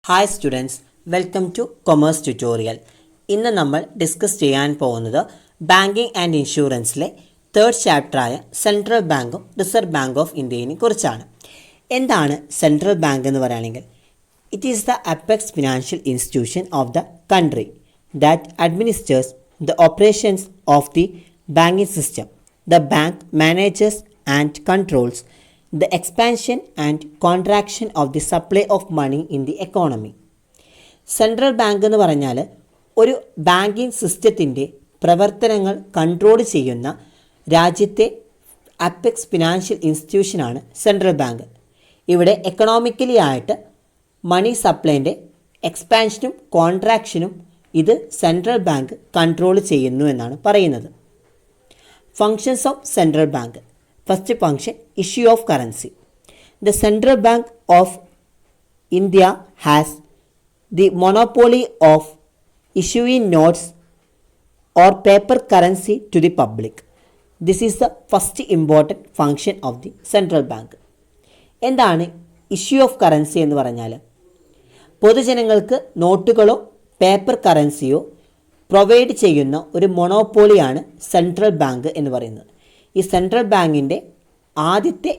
Hi students, welcome two commerce tutorial. ഇന്ന് നമ്മൾ discuss ചെയ്യാൻ പോകുന്നത് ബാങ്കിങ് ആൻഡ് ഇൻഷുറൻസിലെ തേർഡ് ചാപ്റ്ററായ സെൻട്രൽ ബാങ്കും റിസർവ് ബാങ്ക് ഓഫ് ഇന്ത്യയെ കുറിച്ചാണ്. എന്താണ് സെൻട്രൽ ബാങ്ക് എന്ന് പറയുകയാണെങ്കിൽ, it is the apex financial institution of the country that administers the operations of the banking system. The bank manages and controls the expansion and contraction of the supply of money in the economy. Central bank എന്ന് പറഞ്ഞാൽ ഒരു banking സിസ്റ്റത്തിൻ്റെ പ്രവർത്തനങ്ങൾ control ചെയ്യുന്ന രാജ്യത്തെ apex financial ഇൻസ്റ്റിറ്റ്യൂഷനാണ് central bank. ഇവിടെ economically ആയിട്ട് മണി സപ്ലൈൻ്റെ എക്സ്പാൻഷനും കോൺട്രാക്ഷനും ഇത് സെൻട്രൽ ബാങ്ക് കൺട്രോൾ ചെയ്യുന്നു എന്നാണ് പറയുന്നത്. Functions of central bank. First function, issue of currency. The Central Bank of India has the monopoly of issuing notes or paper currency to the public. This is the first important function of the Central Bank. എന്താണ് issue of currency എന്ന് പറഞ്ഞാൽ, പൊതുജനങ്ങൾക്ക് നോട്ടുകളോ paper കറൻസിയോ provide ചെയ്യുന്ന ഒരു മൊണോപോളിയാണ് central bank എന്ന് പറയുന്നത്. ഈ central ബാങ്കിൻ്റെ ആദ്യത്തെ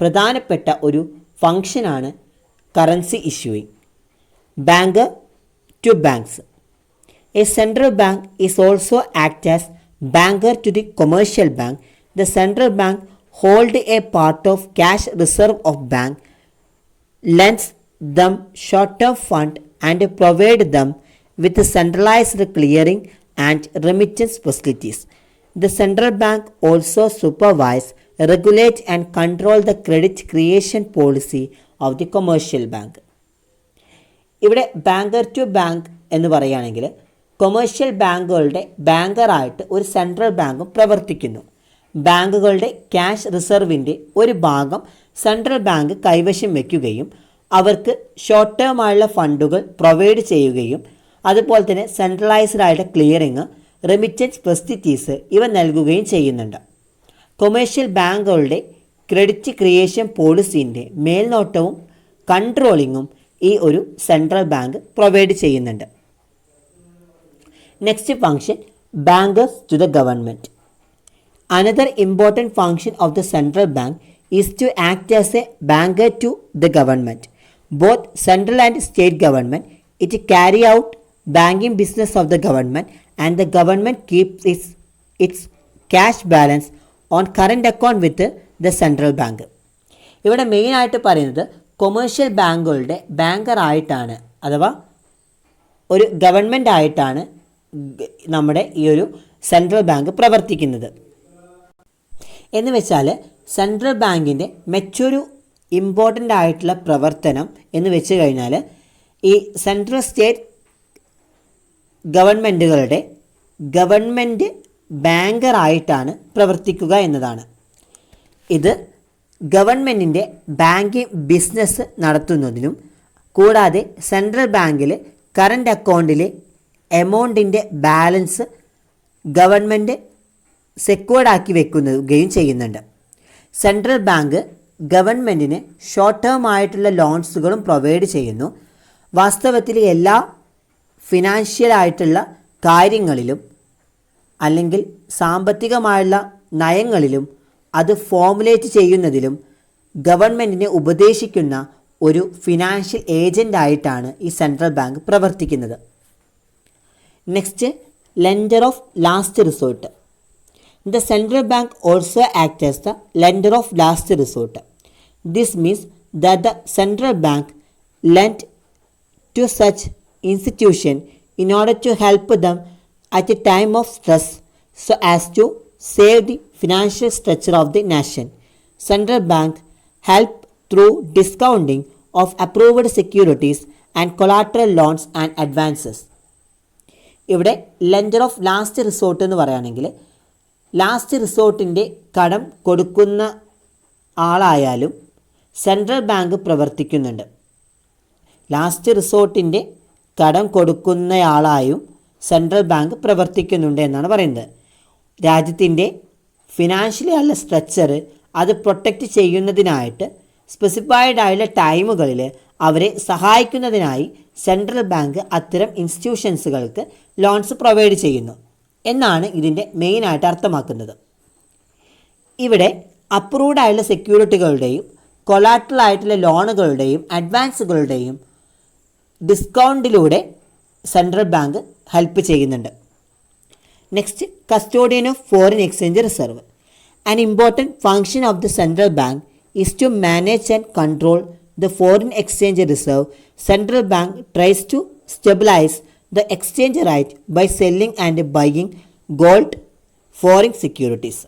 പ്രധാനപ്പെട്ട ഒരു ഫങ്ഷനാണ് currency issuing. Bank to banks. A central bank is also act as banker to the commercial bank. The central bank hold a part of cash reserve of bank, lends them short term fund and provide them with centralised clearing and remittance facilities. The central bank also supervise, regulate and control the credit creation policy of the commercial bank. ഇവിടെ banker to bank എന്ന് പറയുകയാണെങ്കിൽ commercial ബാങ്കുകളുടെ ബാങ്കറായിട്ട് ഒരു central ബാങ്കും പ്രവർത്തിക്കുന്നു. ബാങ്കുകളുടെ cash റിസർവിൻ്റെ ഒരു ഭാഗം സെൻട്രൽ ബാങ്ക് കൈവശം വയ്ക്കുകയും അവർക്ക് ഷോർട്ട് ടേം ആയുള്ള ഫണ്ടുകൾ പ്രൊവൈഡ് ചെയ്യുകയും അതുപോലെ തന്നെ സെൻട്രലൈസ്ഡ് ആയിട്ട് ക്ലിയറിങ്, റെമിറ്റൻസ് ഫെസിലിറ്റീസ് ഇവ നൽകുകയും ചെയ്യുന്നുണ്ട്. കൊമേഴ്ഷ്യൽ ബാങ്കുകളുടെ ക്രെഡിറ്റ് ക്രിയേഷൻ പോളിസീൻ്റെ മേൽനോട്ടവും കൺട്രോളിങ്ങും ഈ ഒരു സെൻട്രൽ ബാങ്ക് പ്രൊവൈഡ് ചെയ്യുന്നുണ്ട്. Next function, bankers to the government. Another important function of the central bank is to act as a banker to the government, both central and state government. It carry out banking business of the government, and the government keeps its cash balance on current account with the central bank. ഇവിടെ മെയിനായിട്ട് പറയുന്നത് commercial ബാങ്കുകളുടെ ബാങ്കറായിട്ടാണ് അഥവാ ഒരു government ആയിട്ടാണ് നമ്മുടെ ഈ ഒരു സെൻട്രൽ ബാങ്ക് പ്രവർത്തിക്കുന്നത്. എന്ന് വെച്ചാൽ സെൻട്രൽ ബാങ്കിൻ്റെ മറ്റൊരു ഇമ്പോർട്ടൻ്റ് ആയിട്ടുള്ള പ്രവർത്തനം എന്ന് വെച്ച് കഴിഞ്ഞാൽ ഈ സെൻട്രൽ സ്റ്റേറ്റ് ഗവൺമെൻറ്റുകളുടെ ഗവൺമെൻറ് ബാങ്കറായിട്ടാണ് പ്രവർത്തിക്കുക എന്നതാണ്. ഇത് ഗവൺമെൻറ്റിൻ്റെ ബാങ്കിങ് ബിസിനസ് നടത്തുന്നതിനും കൂടാതെ സെൻട്രൽ ബാങ്കിൽ കറണ്ട് അക്കൗണ്ടിലെ എമൗണ്ടിൻ്റെ ബാലൻസ് ഗവൺമെൻറ് സെക്യൂർഡാക്കി വെക്കുകയും ചെയ്യുന്നുണ്ട്. സെൻട്രൽ ബാങ്ക് ഗവൺമെൻറ്റിന് ഷോർട്ട് ടേം ആയിട്ടുള്ള ലോൺസുകളും പ്രൊവൈഡ് ചെയ്യുന്നു. വാസ്തവത്തിൽ എല്ലാ ഫിനാൻഷ്യലായിട്ടുള്ള കാര്യങ്ങളിലും അല്ലെങ്കിൽ സാമ്പത്തികമായുള്ള നയങ്ങളിലും അത് ഫോമുലേറ്റ് ചെയ്യുന്നതിലും ഗവൺമെൻറ്റിനെ ഉപദേശിക്കുന്ന ഒരു ഫിനാൻഷ്യൽ ഏജൻ്റായിട്ടാണ് ഈ സെൻട്രൽ ബാങ്ക് പ്രവർത്തിക്കുന്നത്. Next, lender of last resort. The central bank also act as the lender of last resort. This means that the central bank lent to such institution in order to help them at a time of stress so as to save the financial structure of the nation. Central bank help through discounting of approved securities and collateral loans and advances. ഇവിടെ lender of last resort എന്ന് പറയുകയാണെങ്കിൽ last റിസോർട്ടിൻ്റെ കടം കൊടുക്കുന്ന ആളായാലും central bank പ്രവർത്തിക്കുന്നുണ്ട്. Last റിസോർട്ടിൻ്റെ കടം കൊടുക്കുന്നയാളായും central bank പ്രവർത്തിക്കുന്നുണ്ട് എന്നാണ് പറയുന്നത്. രാജ്യത്തിൻ്റെ ഫിനാൻഷ്യലി ഉള്ള സ്ട്രക്ചർ അത് പ്രൊട്ടക്റ്റ് ചെയ്യുന്നതിനായിട്ട് സ്പെസിഫൈഡ് ആയുള്ള ടൈമുകളിൽ അവരെ സഹായിക്കുന്നതിനായി സെൻട്രൽ ബാങ്ക് അത്തരം ഇൻസ്റ്റിറ്റ്യൂഷൻസുകൾക്ക് ലോൺസ് പ്രൊവൈഡ് ചെയ്യുന്നു എന്നാണ് ഇതിൻ്റെ മെയിനായിട്ട് അർത്ഥമാക്കുന്നത്. ഇവിടെ അപ്രൂവ്ഡ് ആയിട്ടുള്ള സെക്യൂരിറ്റികളുടെയും കൊളാട്രൽ ആയിട്ടുള്ള ലോണുകളുടെയും അഡ്വാൻസുകളുടെയും ഡിസ്കൗണ്ടിലൂടെ സെൻട്രൽ ബാങ്ക് ഹെൽപ്പ് ചെയ്യുന്നുണ്ട്. Next, custodian of foreign exchange reserve. An important function of the central bank is to manage and control the foreign exchange reserve. Central bank tries to stabilize the exchange rate by selling and buying gold, foreign securities.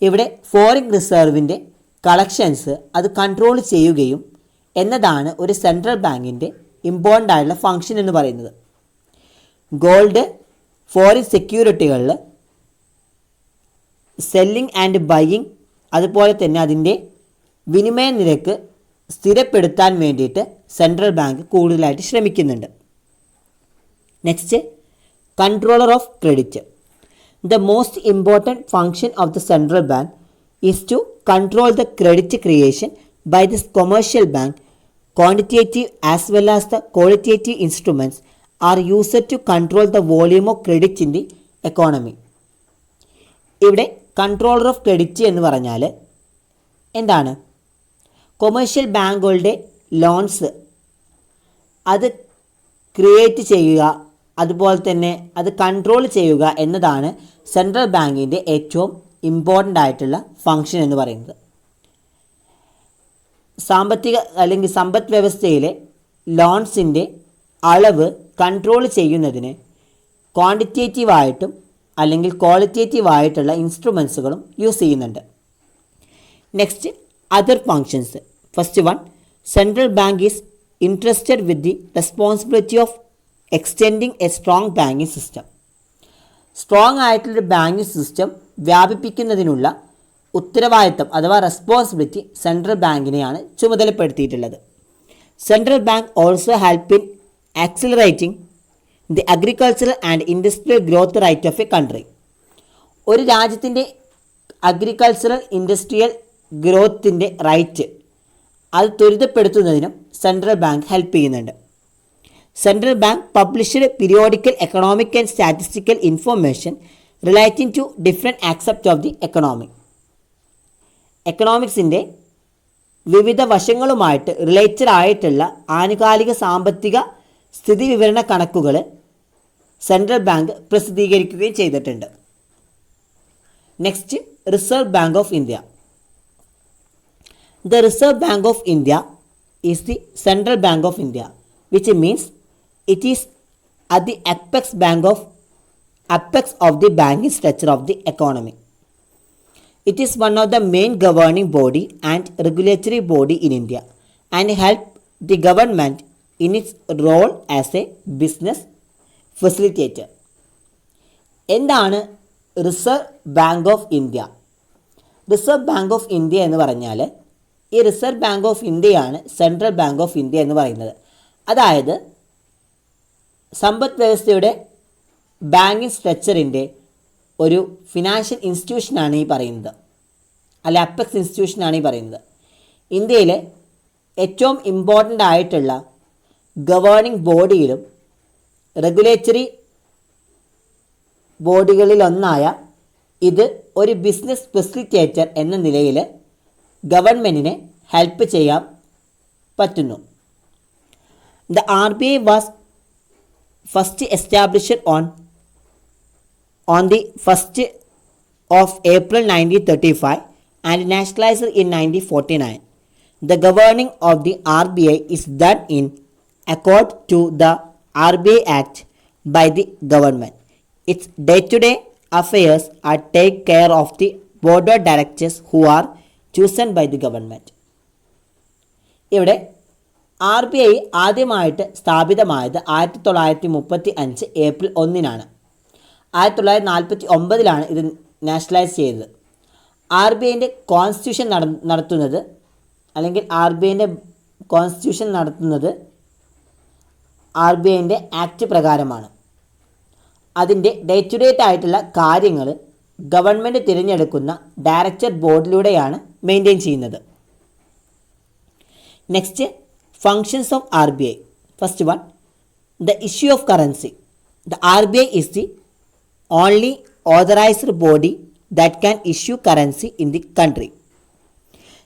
ഇവിടെ foreign റിസർവിൻ്റെ collections അത് control ചെയ്യുകയും എന്നതാണ് ഒരു central ബാങ്കിൻ്റെ important ആയിട്ടുള്ള function എന്ന് പറയുന്നത്. Gold, foreign സെക്യൂരിറ്റികളിൽ സെല്ലിംഗ് ആൻഡ് ബൈയിങ്, അതുപോലെ തന്നെ അതിൻ്റെ വിനിമയ നിരക്ക് സ്ഥിരപ്പെടുത്താൻ വേണ്ടിയിട്ട് സെൻട്രൽ ബാങ്ക് കൂടുതലായിട്ട് ശ്രമിക്കുന്നുണ്ട്. Next, controller of credit. The most important function of the central bank is to control the credit creation by this commercial bank. Quantitative as well as the qualitative instruments are used to control the volume of credit in the economy. ഇവിടെ controller of credit എന്ന് പറഞ്ഞാൽ എന്താണ്? Commercial ബാങ്കുകളുടെ loans അത് create ചെയ്യുക, അതുപോലെ തന്നെ അത് കൺട്രോൾ ചെയ്യുക എന്നതാണ് സെൻട്രൽ ബാങ്കിൻ്റെ ഏറ്റവും ഇമ്പോർട്ടൻ്റ് ആയിട്ടുള്ള ഫങ്ഷൻ എന്ന് പറയുന്നത്. സാമ്പത്തിക അല്ലെങ്കിൽ സമ്പദ് വ്യവസ്ഥയിലെ ലോൺസിൻ്റെ അളവ് കൺട്രോൾ ചെയ്യുന്നതിന് ക്വാണ്ടിറ്റേറ്റീവായിട്ടും അല്ലെങ്കിൽ ക്വാളിറ്റേറ്റീവായിട്ടുള്ള ഇൻസ്ട്രുമെൻസുകളും യൂസ് ചെയ്യുന്നുണ്ട്. Next, other functions. First one, central bank is entrusted with the responsibility of extending a strong banking system. Strong ആയിട്ടുള്ളൊരു ബാങ്കിങ് സിസ്റ്റം വ്യാപിപ്പിക്കുന്നതിനുള്ള ഉത്തരവാദിത്തം അഥവാ റെസ്പോൺസിബിലിറ്റി സെൻട്രൽ ബാങ്കിനെയാണ് ചുമതലപ്പെടുത്തിയിട്ടുള്ളത്. Central bank also help in accelerating the agricultural and industrial growth rate of a country. ഒരു രാജ്യത്തിൻ്റെ agricultural industrial ഗ്രോത്തിൻ്റെ rate അത് ത്വരിതപ്പെടുത്തുന്നതിനും സെൻട്രൽ ബാങ്ക് ഹെൽപ്പ് ചെയ്യുന്നുണ്ട്. Central bank published periodical economic and statistical information relating to different aspects of the economy. എക്കണോമിക്സിൻ്റെ വിവിധ വശങ്ങളുമായിട്ട് related ആയിട്ടുള്ള ആനുകാലിക സാമ്പത്തിക സ്ഥിതി വിവരണ കണക്കുകൾ സെൻട്രൽ ബാങ്ക് പ്രസിദ്ധീകരിക്കുകയും ചെയ്തിട്ടുണ്ട്. Next, reserve bank of India. The Reserve Bank of India is the Central Bank of India, which means it is at the apex of the banking structure of the economy. It is one of the main governing body and regulatory body in India and help the government in its role as a business facilitator. എന്താണ് reserve bank of India? Reserve bank of India എന്ന് പറഞ്ഞാൽ ഈ reserve bank of ഇന്ത്യയാണ് central bank of India എന്ന് പറയുന്നത്. അതായത് സമ്പദ് വ്യവസ്ഥയുടെ ബാങ്കിങ് സ്ട്രക്ചറിൻ്റെ ഒരു ഫിനാൻഷ്യൽ ഇൻസ്റ്റിറ്റ്യൂഷനാണ് ഈ പറയുന്നത്, അല്ല അപ്പെക്സ് ഇൻസ്റ്റിറ്റ്യൂഷനാണ് ഈ പറയുന്നത്. ഇന്ത്യയിലെ ഏറ്റവും ഇമ്പോർട്ടൻ്റ് ആയിട്ടുള്ള ഗവേണിംഗ് ബോഡിയിലും റെഗുലേറ്ററി ബോഡികളിലൊന്നായ ഇത് ഒരു ബിസിനസ് ഫെസിലിറ്റേറ്റർ എന്ന നിലയിൽ ഗവൺമെൻറ്റിനെ ഹെൽപ്പ് ചെയ്യാൻ പറ്റുന്നു. The RBI was first established on the 1st of April 1935 and nationalized in 1949. The governing of the RBI is done in accord to the RBI Act by the government. Its day-to-day affairs are take care of the board of directors who are chosen by the government. ഇവിടെ RBI ആദ്യമായിട്ട് സ്ഥാപിതമായത് 1935 April 1-നാണ്. 1949 ഇത് nationalise ചെയ്തത്. RBIൻ്റെ constitution നടത്തുന്നത് അല്ലെങ്കിൽ RBIൻ്റെ constitution നടത്തുന്നത് RBIൻ്റെ act പ്രകാരമാണ്. അതിൻ്റെ ഡേ ടു ഡേ ആയിട്ടുള്ള കാര്യങ്ങൾ ഗവൺമെൻറ് തിരഞ്ഞെടുക്കുന്ന ഡയറക്ടർ ബോർഡിലൂടെയാണ് മെയിൻറ്റെയിൻ ചെയ്യുന്നത്. Next, functions of RBI. First one, the issue of currency. The RBI is the only authorized body that can issue currency in the country.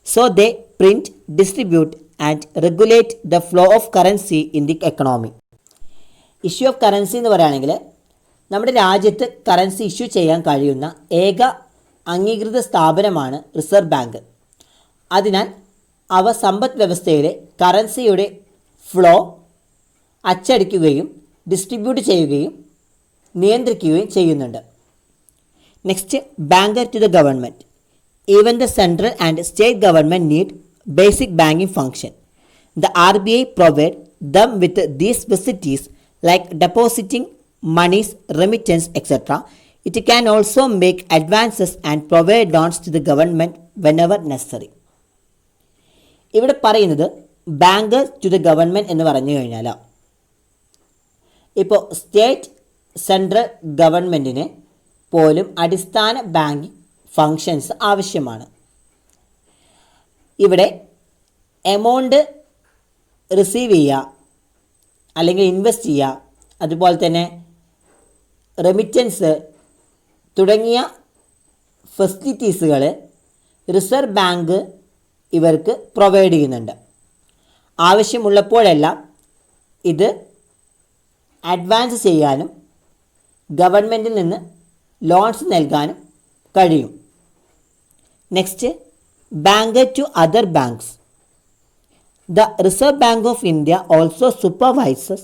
So they print, distribute and regulate the flow of currency in the economy. Issue of currency എന്ന് പറയുകയാണെങ്കിൽ നമ്മുടെ രാജ്യത്ത് currency issue ചെയ്യാൻ കഴിയുന്ന ഏക അംഗീകൃത സ്ഥാപനമാണ് reserve bank. അതിനാൽ അവ സമ്പദ് വ്യവസ്ഥയിലെ കറൻസിയുടെ ഫ്ലോ അച്ചടിക്കുകയും ഡിസ്ട്രിബ്യൂട്ട് ചെയ്യുകയും നിയന്ത്രിക്കുകയും ചെയ്യുന്നുണ്ട്. Next, banker to the government. Even the central and state government need basic banking function. The RBI provide them with these facilities like depositing monies, remittance, etc. It can also make advances and provide loans to the government whenever necessary. ഇവിടെ പറയുന്നത് banker to the government എന്ന് പറഞ്ഞു കഴിഞ്ഞാൽ ഇപ്പോൾ state central ഗവൺമെൻറ്റിന് പോലും അടിസ്ഥാന banking functions ആവശ്യമാണ്. ഇവിടെ എമൗണ്ട് റിസീവ് ചെയ്യുക അല്ലെങ്കിൽ ഇൻവെസ്റ്റ് ചെയ്യുക, അതുപോലെ തന്നെ റെമിറ്റൻസ് തുടങ്ങിയ ഫെസിലിറ്റീസുകൾ റിസർവ് ബാങ്ക് ഇവർക്ക് പ്രൊവൈഡ് ചെയ്യുന്നുണ്ട്. ആവശ്യമുള്ളപ്പോഴെല്ലാം ഇത് അഡ്വാൻസ് ചെയ്യാനും ഗവൺമെൻറ്റിൽ നിന്ന് ലോൺസ് നൽകാനും കഴിയും. Next, banker to other banks. The Reserve Bank of India also supervises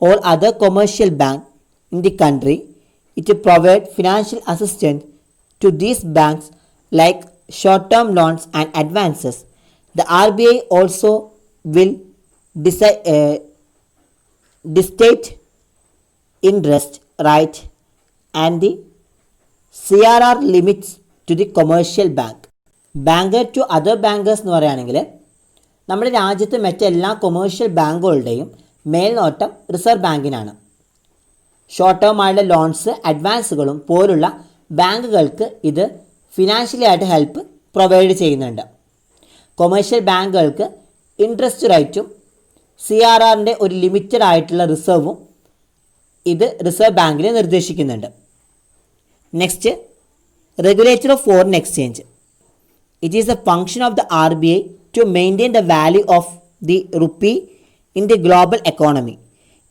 all other commercial banks in the country. It provides financial assistance to these banks like short-term loans and advances. The RBI also will dictate interest rate and the CRR limits to the commercial bank. Banker to other bankers എന്ന് പറയുകയാണെങ്കിൽ നമ്മുടെ രാജ്യത്ത് മറ്റെല്ലാ commercial ബാങ്കുകളുടെയും മേൽനോട്ടം reserve ബാങ്കിനാണ്. Short term ആയുള്ള loans, അഡ്വാൻസുകളും പോലുള്ള ബാങ്കുകൾക്ക് ഇത് ഫിനാൻഷ്യലി ആയിട്ട് ഹെൽപ്പ് പ്രൊവൈഡ് ചെയ്യുന്നുണ്ട്. കൊമേഴ്ഷ്യൽ ബാങ്കുകൾക്ക് ഇൻട്രസ്റ്റ് റേറ്റും CRRൻ്റെ ഒരു ലിമിറ്റഡ് ആയിട്ടുള്ള റിസർവും ഇത് റിസർവ് ബാങ്കിന് നിർദ്ദേശിക്കുന്നുണ്ട്. Next, regulator of foreign exchange. It is a function of the RBI to maintain the value of the rupee in the global economy.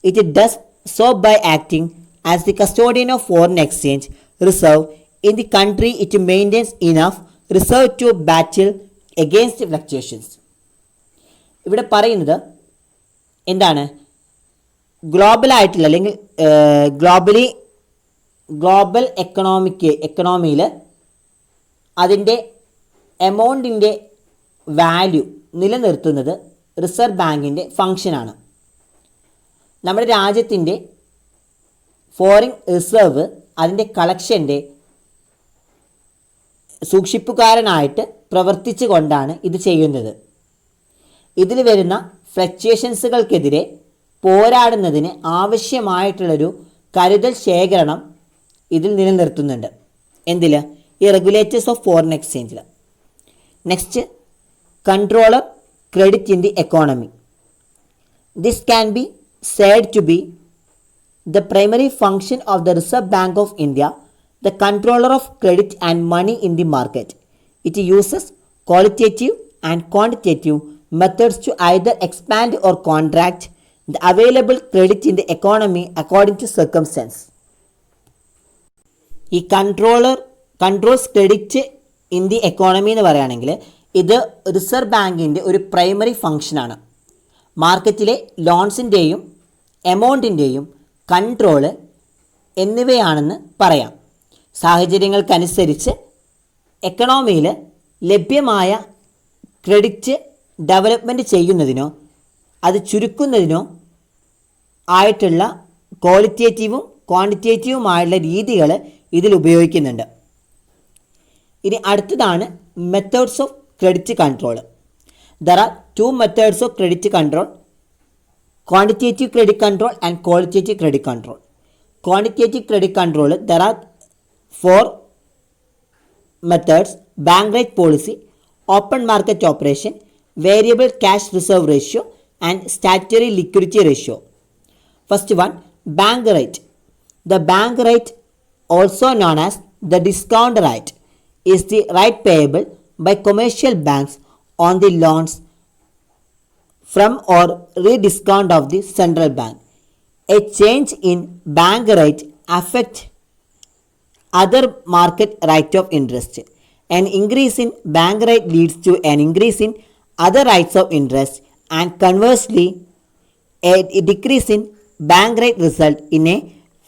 It does so by acting as the custodian of foreign exchange reserve in the country. It maintains enough reserve to battle against fluctuations. ഇവിടെ പറയുന്നത് എന്താണ്, ഗ്ലോബലായിട്ടുള്ള അല്ലെങ്കിൽ global എക്കണോമിയിൽ അതിൻ്റെ എമൗണ്ടിൻ്റെ value നിലനിർത്തുന്നത് reserve ബാങ്കിൻ്റെ ഫങ്ഷനാണ്. നമ്മുടെ രാജ്യത്തിൻ്റെ foreign reserve അതിൻ്റെ കളക്ഷൻ്റെ സൂക്ഷിപ്പുകാരനായിട്ട് പ്രവർത്തിച്ചു കൊണ്ടാണ് ഇത് ചെയ്യുന്നത്. ഇതിൽ വരുന്ന ഫ്ലക്ച്വേഷൻസുകൾക്കെതിരെ പോരാടുന്നതിന് ആവശ്യമായിട്ടുള്ളൊരു കരുതൽ ശേഖരണം ഇതിൽ നിലനിർത്തുന്നുണ്ട്. എന്തിൽ? ഈ റെഗുലേറ്റേഴ്സ് ഓഫ് ഫോറിൻ എക്സ്ചേഞ്ചിൽ. Next, controller credit in the economy. This can be said to be the primary function of the Reserve Bank of India, the controller of credit and money in the market. It uses qualitative and quantitative methods to either expand or contract the available credit in the economy according to circumstance. ഈ controls credit in the economy എന്ന് പറയുകയാണെങ്കിൽ ഇത് reserve ബാങ്കിൻ്റെ ഒരു primary ഫങ്ഷനാണ്. മാർക്കറ്റിലെ ലോൺസിൻ്റെയും എമൗണ്ടിൻ്റെയും control എന്നിവയാണെന്ന് പറയാം. സാഹചര്യങ്ങൾക്കനുസരിച്ച് എക്കണോമിയിൽ ലഭ്യമായ credit development ചെയ്യുന്നതിനോ അത് ചുരുക്കുന്നതിനോ ആയിട്ടുള്ള ക്വാളിറ്റേറ്റീവും ക്വാണ്ടിറ്റേറ്റീവുമായുള്ള രീതികൾ ഇതിൽ ഉപയോഗിക്കുന്നുണ്ട്. ഇനി അടുത്തതാണ് methods of credit control. There are 2 methods of credit control: quantitative credit control and qualitative credit control. Quantitative credit control, there are 4 methods: bank rate policy, open market operation, variable cash reserve ratio, and statutory liquidity ratio. First one, bank rate. The bank rate, also known as the discount rate, is the rate payable by commercial banks on the loans from or rediscount of the central bank. A change in bank rate affects other market rate of interest. An increase in bank rate leads to an increase in other rates of interest, and conversely, a decrease in bank rate result in a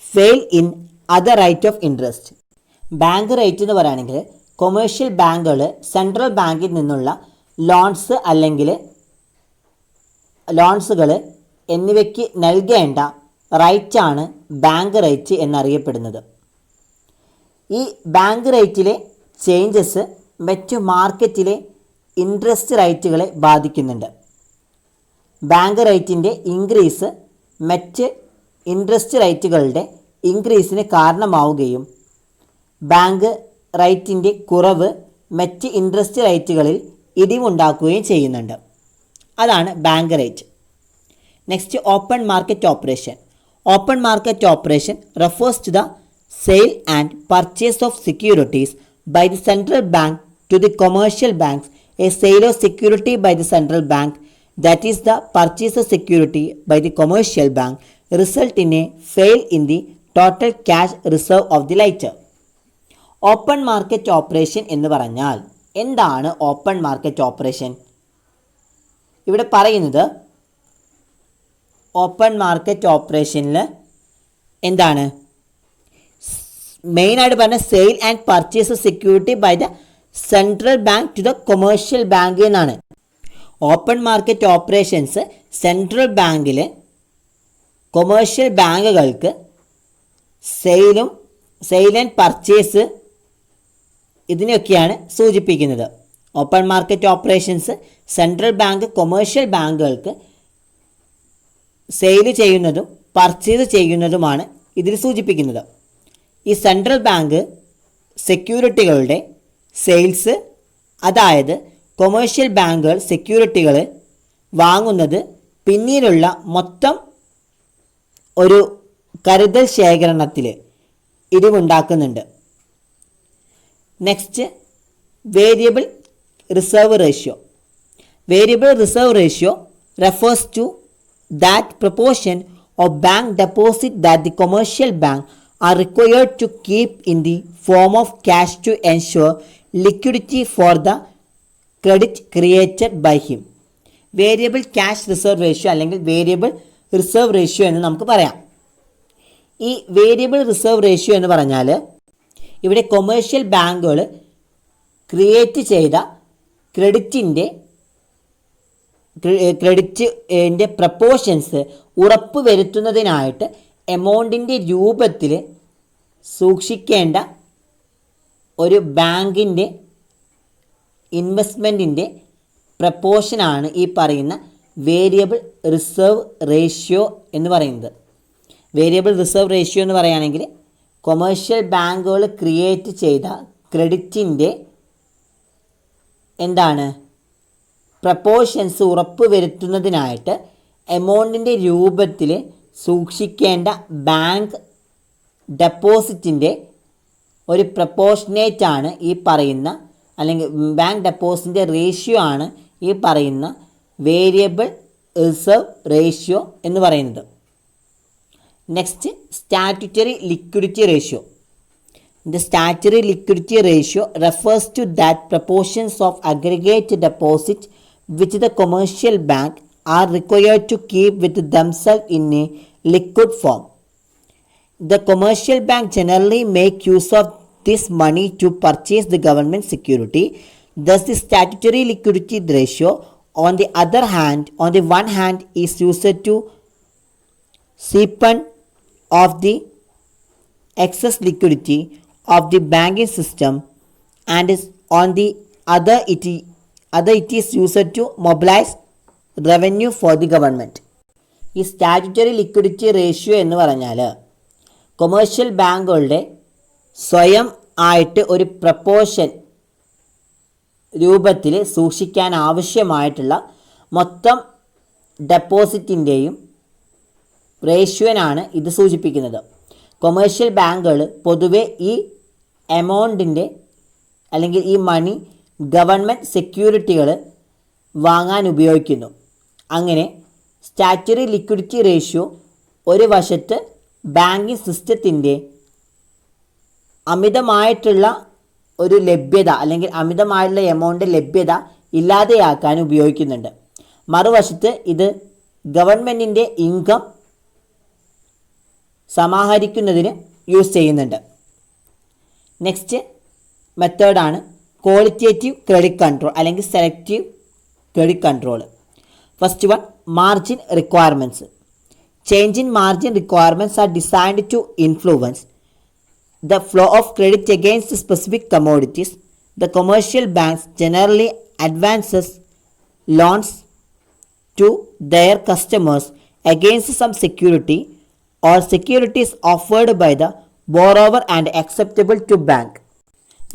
fail in other rate of interest. Bank rate എന്ന് പറയുകയാണെങ്കിൽ commercial ബാങ്കുകൾ central ബാങ്കിൽ നിന്നുള്ള loans അല്ലെങ്കിൽ ലോൺസുകൾ എന്നിവയ്ക്ക് നൽകേണ്ട റേറ്റാണ് bank rate എന്നറിയപ്പെടുന്നത്. ഈ ബാങ്ക് റേറ്റിലെ ചേഞ്ചസ് മറ്റു മാർക്കറ്റിലെ ഇൻട്രസ്റ്റ് റേറ്റുകളെ ബാധിക്കുന്നുണ്ട്. ബാങ്ക് റേറ്റിൻ്റെ ഇൻക്രീസ് മറ്റ് ഇൻട്രസ്റ്റ് റേറ്റുകളുടെ ഇൻക്രീസിന് കാരണമാവുകയും ബാങ്ക് റേറ്റിൻ്റെ കുറവ് മറ്റ് ഇൻട്രസ്റ്റ് റേറ്റുകളിൽ ഇടിവുണ്ടാക്കുകയും ചെയ്യുന്നുണ്ട്. അതാണ് bank rate. Next, open market operation. Open market operation refers to the sale and purchase of securities by the central bank to the commercial banks. A sale of security by the central bank, that is the purchase of security by the commercial bank, result in a fail in the total cash reserve of the latter. Open market operation എന്ന് പറഞ്ഞാൽ എന്താണ് open market operation? ഇവിടെ പറയുന്നത് open market ഓപ്പറേഷനിൽ എന്താണ് മെയിനായിട്ട് പറഞ്ഞ sale and purchase security by the central bank to the commercial bank എന്നാണ്. Open market operations central ബാങ്കിൽ കൊമേഴ്ഷ്യൽ ബാങ്കുകൾക്ക് സെയിൽ ആൻഡ് പർച്ചേസ് ഇതിനെയൊക്കെയാണ് സൂചിപ്പിക്കുന്നത്. Open market operations central bank commercial ബാങ്കുകൾക്ക് സെയിൽ ചെയ്യുന്നതും പർച്ചേസ് ചെയ്യുന്നതുമാണ് ഇതിൽ സൂചിപ്പിക്കുന്നത്. ഈ സെൻട്രൽ ബാങ്ക് സെക്യൂരിറ്റികളുടെ സെയിൽസ്, അതായത് കൊമേഴ്ഷ്യൽ ബാങ്കുകൾ സെക്യൂരിറ്റികൾ വാങ്ങുന്നത് പിന്നീടുള്ള മൊത്തം ഒരു കരുതൽ ശേഖരണത്തിൽ ഇടിവുണ്ടാക്കുന്നുണ്ട്. Next, variable reserve ratio. Variable reserve ratio refers to that proportion of bank deposit that the commercial bank are required to keep in the form of cash to ensure liquidity for the credit created by him. Variable cash reserve ratio അല്ലെങ്കിൽ variable reserve ratio എന്ന് നമുക്ക് പറയാം. ഈ variable reserve ratio എന്ന് പറഞ്ഞാൽ ഇവിടെ commercial ബാങ്കുകൾ create ചെയ്ത ക്രെഡിറ്റിൻ്റെ പ്രപ്പോർഷൻസ് ഉറപ്പ് വരുത്തുന്നതിനായിട്ട് എമൗണ്ടിൻ്റെ രൂപത്തിൽ സൂക്ഷിക്കേണ്ട ഒരു ബാങ്കിൻ്റെ ഇൻവെസ്റ്റ്മെൻറ്റിൻ്റെ പ്രപ്പോർഷനാണ് ഈ പറയുന്ന വേരിയബിൾ റിസർവ് റേഷ്യോ എന്ന് പറയുന്നത്. വേരിയബിൾ റിസർവ് റേഷ്യോ എന്ന് പറയുകയാണെങ്കിൽ കൊമേഴ്ഷ്യൽ ബാങ്കുകൾ ക്രിയേറ്റ് ചെയ്ത ക്രെഡിറ്റിൻ്റെ പ്രപ്പോർഷൻസ് ഉറപ്പ് വരുത്തുന്നതിനായിട്ട് എമൗണ്ടിൻ്റെ രൂപത്തിൽ സൂക്ഷിക്കേണ്ട ബാങ്ക് ഡെപ്പോസിറ്റിൻ്റെ ഒരു പ്രപ്പോർഷനേറ്റാണ് ഈ പറയുന്ന, അല്ലെങ്കിൽ ബാങ്ക് ഡെപ്പോസിറ്റിൻ്റെ റേഷ്യോ ആണ് ഈ പറയുന്ന വേരിയബിൾ റിസർവ് റേഷ്യോ എന്ന് പറയുന്നത്. Next, statutory liquidity ratio. The statutory liquidity ratio refers to that proportions of aggregate deposit which the commercial bank are required to keep with themselves in a liquid form. The commercial bank generally make use of this money to purchase the government security. Thus, the statutory liquidity ratio, on the one hand, is used to siphon off the excess liquidity of the banking system, and on the other it is used to mobilize revenue for the government. ഈ statutory liquidity ratio എന്ന് പറഞ്ഞാൽ commercial ബാങ്കുകളുടെ സ്വയം ആയിട്ട് ഒരു proportion രൂപത്തിൽ സൂക്ഷിക്കാൻ ആവശ്യമായിട്ടുള്ള മൊത്തം ഡെപ്പോസിറ്റിൻ്റെയും റേഷ്യോനാണ് ഇത് സൂചിപ്പിക്കുന്നത്. കൊമേഴ്ഷ്യൽ ബാങ്കുകൾ പൊതുവെ ഈ എമൗണ്ടിൻ്റെ അല്ലെങ്കിൽ ഈ മണി ഗവൺമെൻറ് സെക്യൂരിറ്റികൾ വാങ്ങാൻ ഉപയോഗിക്കുന്നു. അങ്ങനെ സ്റ്റാറ്റ്യൂട്ടറി ലിക്വിഡിറ്റി റേഷ്യോ ഒരു വശത്ത് ബാങ്കിങ് സിസ്റ്റത്തിൻ്റെ അമിതമായിട്ടുള്ള ഒരു ലഭ്യത അല്ലെങ്കിൽ അമിതമായിട്ടുള്ള എമൗണ്ട് ലഭ്യത ഇല്ലാതെയാക്കാൻ ഉപയോഗിക്കുന്നുണ്ട്. മറുവശത്ത് ഇത് ഗവൺമെൻറ്റിൻ്റെ ഇൻകം സമാഹരിക്കുന്നതിന് യൂസ് ചെയ്യുന്നുണ്ട്. നെക്സ്റ്റ് മെത്തേഡാണ് ക്വാളിറ്റേറ്റീവ് ക്രെഡിറ്റ് കൺട്രോൾ അല്ലെങ്കിൽ selective credit control. First one, margin requirements. Change in margin requirements are designed to influence the flow of credit against specific commodities. The commercial banks generally advances loans to their customers against some security or securities offered by the borrower and acceptable to bank.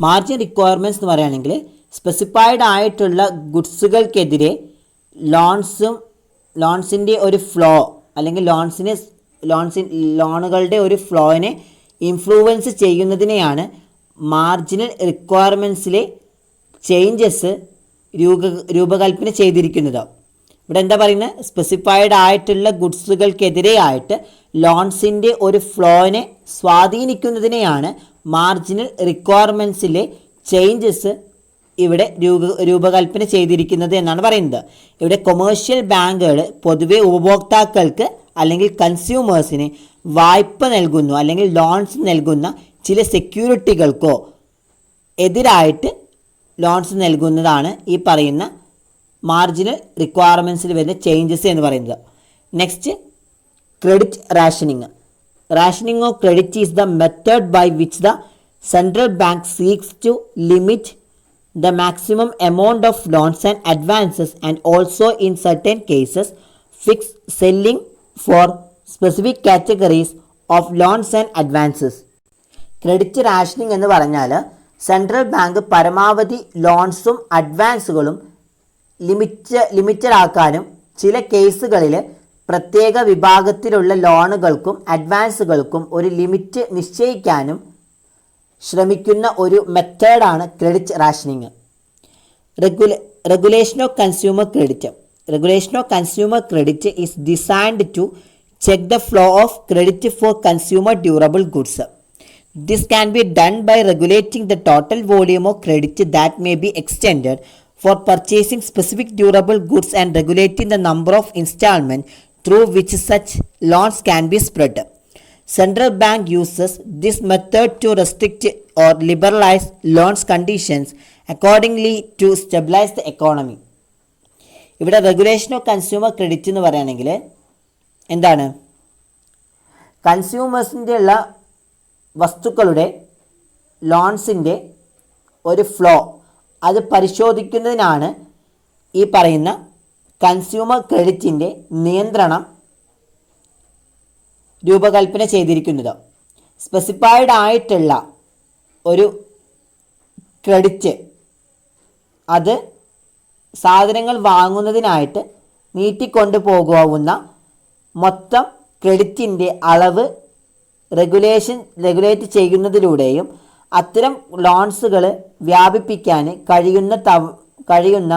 Margin requirements എന്ന് പറയുകയാണെങ്കിൽ specified ആയിട്ടുള്ള ഗുഡ്സുകൾക്കെതിരെ ലോൺസിൻ്റെ ഒരു flow അല്ലെങ്കിൽ ലോണുകളുടെ ഒരു ഫ്ലോയിനെ influence ചെയ്യുന്നതിനെയാണ് marginal റിക്വയർമെൻറ്റ്സിലെ changes രൂപകൽപ്പന ചെയ്തിരിക്കുന്നത്. ഇവിടെ എന്താ പറയുന്നത്, സ്പെസിഫൈഡ് ആയിട്ടുള്ള ഗുഡ്സുകൾക്കെതിരെയായിട്ട് ലോൺസിൻ്റെ ഒരു ഫ്ലോയിനെ സ്വാധീനിക്കുന്നതിനെയാണ് മാർജിനൽ റിക്വയർമെൻറ്റ്സിലെ ചേഞ്ചസ് ഇവിടെ രൂപകൽപ്പന ചെയ്തിരിക്കുന്നത് എന്നാണ് പറയുന്നത്. ഇവിടെ കൊമേഴ്ഷ്യൽ ബാങ്കുകൾ പൊതുവെ ഉപഭോക്താക്കൾക്ക് അല്ലെങ്കിൽ കൺസ്യൂമേഴ്സിന് വായ്പ നൽകുന്നു അല്ലെങ്കിൽ ലോൺസ് നൽകുന്ന ചില സെക്യൂരിറ്റികൾക്കോ എതിരായിട്ട് ലോൺസ് നൽകുന്നതാണ് ഈ പറയുന്ന മാർജിനൽ റിക്വയർമെൻറ്റ്സിൽ വരുന്ന ചേഞ്ചസ് എന്ന് പറയുന്നത്. Next, credit rationing. Rationing of credit is the method by which the central bank seeks to limit the maximum amount of loans and advances and also in certain cases fix selling for specific categories of loans and advances. Credit rationing എന്ന് പറഞ്ഞാൽ central bank പരമാവധി ലോൺസും അഡ്വാൻസുകളും limited ആക്കാനും ചില കേസുകളിൽ പ്രത്യേക വിഭാഗത്തിലുള്ള ലോണുകൾക്കും അഡ്വാൻസുകൾക്കും ഒരു limit നിശ്ചയിക്കാനും ശ്രമിക്കുന്ന ഒരു മെത്തേഡാണ് credit rationing. Regulation of consumer credit. Regulation of consumer credit is designed to check the flow of credit for consumer durable goods. This can be done by regulating the total volume of credit that may be extended for purchasing specific durable goods and regulating the number of installments through which such loans can be spread. Central Bank uses this method to restrict or liberalize loans conditions accordingly to stabilize the economy. ഇവിടെ regulation of consumer credit എന്ന് പറയുകയാണെങ്കിൽ എന്താണ്, കൺസ്യൂമേഴ്സിൻ്റെ ഉള്ള വസ്തുക്കളുടെ ലോൺസിൻ്റെ ഒരു flow അത് പരിശോധിക്കുന്നതിനാണ് ഈ പറയുന്ന കൺസ്യൂമർ ക്രെഡിറ്റിൻ്റെ നിയന്ത്രണം രൂപകൽപ്പന ചെയ്തിരിക്കുന്നത്. സ്പെസിഫൈഡ് ആയിട്ടുള്ള ഒരു ക്രെഡിറ്റ് അത് സാധനങ്ങൾ വാങ്ങുന്നതിനായിട്ട് നീട്ടിക്കൊണ്ടു പോകാവുന്ന മൊത്തം ക്രെഡിറ്റിൻ്റെ അളവ് റെഗുലേറ്റ് ചെയ്യുന്നതിലൂടെയും അത്തരം ലോൺസുകൾ വ്യാപിപ്പിക്കാൻ കഴിയുന്ന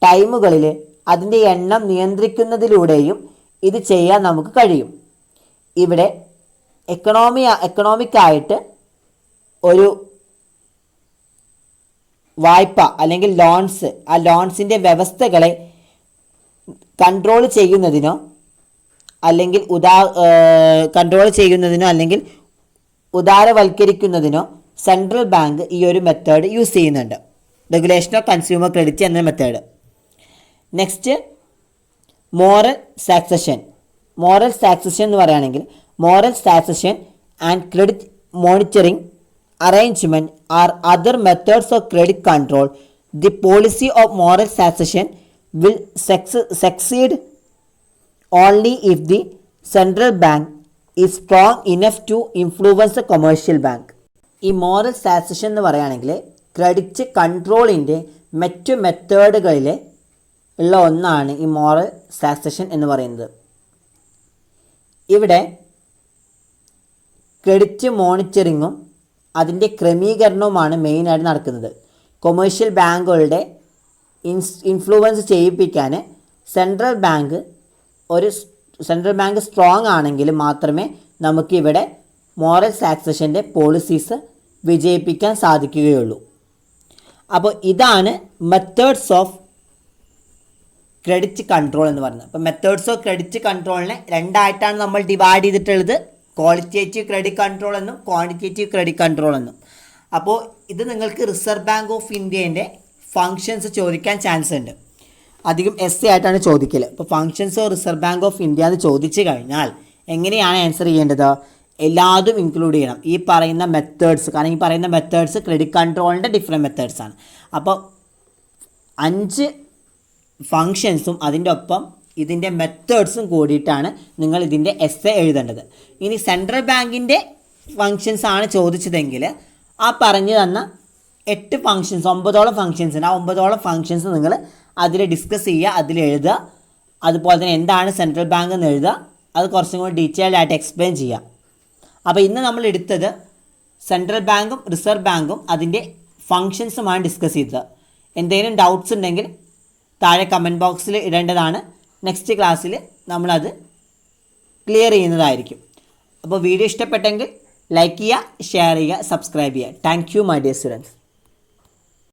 ടൈമുകളിൽ അതിൻ്റെ എണ്ണം നിയന്ത്രിക്കുന്നതിലൂടെയും ഇത് ചെയ്യാൻ നമുക്ക് കഴിയും. ഇവിടെ എക്കണോമിക്കായിട്ട് ഒരു വായ്പ അല്ലെങ്കിൽ ലോൺസ്, ആ ലോൺസിൻ്റെ വ്യവസ്ഥകളെ കൺട്രോൾ ചെയ്യുന്നതിനോ അല്ലെങ്കിൽ ഉദാരവൽക്കരിക്കുന്നതിനോ സെൻട്രൽ ബാങ്ക് ഈ ഒരു മെത്തേഡ് യൂസ് ചെയ്യുന്നുണ്ട്, റെഗുലേഷൻ ഓഫ് കൺസ്യൂമർ ക്രെഡിറ്റ് എന്ന method. Next, moral suasion. Moral suasion എന്ന് പറയുകയാണെങ്കിൽ moral suasion and credit monitoring arrangement or other methods of credit control. The policy of moral succession will succeed only if the central bank is strong enough to influence the commercial bank. ഈ moral suasion എന്ന് പറയുകയാണെങ്കിൽ credit കൺട്രോളിൻ്റെ മറ്റു മെത്തേഡുകളിലെ ഉള്ള ഒന്നാണ് ഈ moral suasion എന്ന് പറയുന്നത്. ഇവിടെ ക്രെഡിറ്റ് മോണിറ്ററിങ്ങും അതിൻ്റെ ക്രമീകരണവുമാണ് മെയിനായിട്ട് നടക്കുന്നത്. കൊമേഴ്ഷ്യൽ ബാങ്കുകളുടെ ഇൻഫ്ലുവൻസ് ചെയ്യിപ്പിക്കാൻ സെൻട്രൽ ബാങ്ക് സ്ട്രോങ് ആണെങ്കിൽ മാത്രമേ നമുക്കിവിടെ മോറൽ സാക്സഷൻ്റെ പോളിസീസ് വിജയിപ്പിക്കാൻ സാധിക്കുകയുള്ളൂ. അപ്പോൾ ഇതാണ് മെത്തേഡ്സ് ഓഫ് ക്രെഡിറ്റ് കൺട്രോൾ എന്ന് പറയുന്നത്. അപ്പോൾ മെത്തേഡ്സ് ഓഫ് ക്രെഡിറ്റ് കൺട്രോളിനെ രണ്ടായിട്ടാണ് നമ്മൾ ഡിവൈഡ് ചെയ്തിട്ടുള്ളത്. ക്വാളിറ്റേറ്റീവ് ക്രെഡിറ്റ് കൺട്രോൾ എന്നും ക്വാണ്ടിറ്റേറ്റീവ് ക്രെഡിറ്റ് കൺട്രോൾ എന്നും. അപ്പോൾ ഇത് നിങ്ങൾക്ക് റിസർവ് ബാങ്ക് ഓഫ് ഇന്ത്യേൻ്റെ ഫങ്ഷൻസ് ചോദിക്കാൻ ചാൻസ് ഉണ്ട്. അധികം എസ് ആയിട്ടാണ് ചോദിക്കൽ. അപ്പോൾ functions of reserve bank of India എന്ന് ചോദിച്ചു കഴിഞ്ഞാൽ എങ്ങനെയാണ് ആൻസർ ചെയ്യേണ്ടത്? എല്ലാതും ഇൻക്ലൂഡ് ചെയ്യണം ഈ പറയുന്ന മെത്തേഡ്സ്. കാരണം ഈ പറയുന്ന മെത്തേഡ്സ് ക്രെഡിറ്റ് കൺട്രോളിൻ്റെ ഡിഫറെൻറ്റ് മെത്തേഡ്സാണ്. അപ്പോൾ 5 ഫങ്ഷൻസും അതിൻ്റെ ഒപ്പം ഇതിൻ്റെ മെത്തേഡ്സും കൂടിയിട്ടാണ് നിങ്ങൾ ഇതിൻ്റെ എസ് എഴുതേണ്ടത്. ഇനി സെൻട്രൽ ബാങ്കിൻ്റെ ഫങ്ഷൻസ് ആണ് ചോദിച്ചതെങ്കിൽ ആ പറഞ്ഞു തന്ന 8 ഫങ്ഷൻസ് 9ഓളം ഫങ്ഷൻസ് ഉണ്ട്. ആ 9ഓളം ഫങ്ഷൻസ് നിങ്ങൾ അതിൽ ഡിസ്കസ് ചെയ്യുക, അതിൽ എഴുതുക. അതുപോലെ തന്നെ എന്താണ് സെൻട്രൽ ബാങ്ക് എന്ന് എഴുതുക. അത് കുറച്ചും കൂടി ഡീറ്റെയിൽഡ് ആയിട്ട് എക്സ്പ്ലെയിൻ ചെയ്യുക. അപ്പോൾ ഇന്ന് നമ്മൾ എടുത്തത് സെൻട്രൽ ബാങ്കും റിസർവ് ബാങ്കും അതിൻ്റെ ഫങ്ഷൻസുമാണ് ഡിസ്കസ് ചെയ്തത്. എന്തെങ്കിലും ഡൗട്ട്സ് ഉണ്ടെങ്കിൽ താഴെ കമൻറ്റ് ബോക്സിൽ ഇടേണ്ടതാണ്. നെക്സ്റ്റ് ക്ലാസ്സിൽ നമ്മളത് ക്ലിയർ ചെയ്യുന്നതായിരിക്കും. അപ്പോൾ വീഡിയോ ഇഷ്ടപ്പെട്ടെങ്കിൽ ലൈക്ക് ചെയ്യുക, ഷെയർ ചെയ്യുക, സബ്സ്ക്രൈബ് ചെയ്യുക. Thank you my dear students.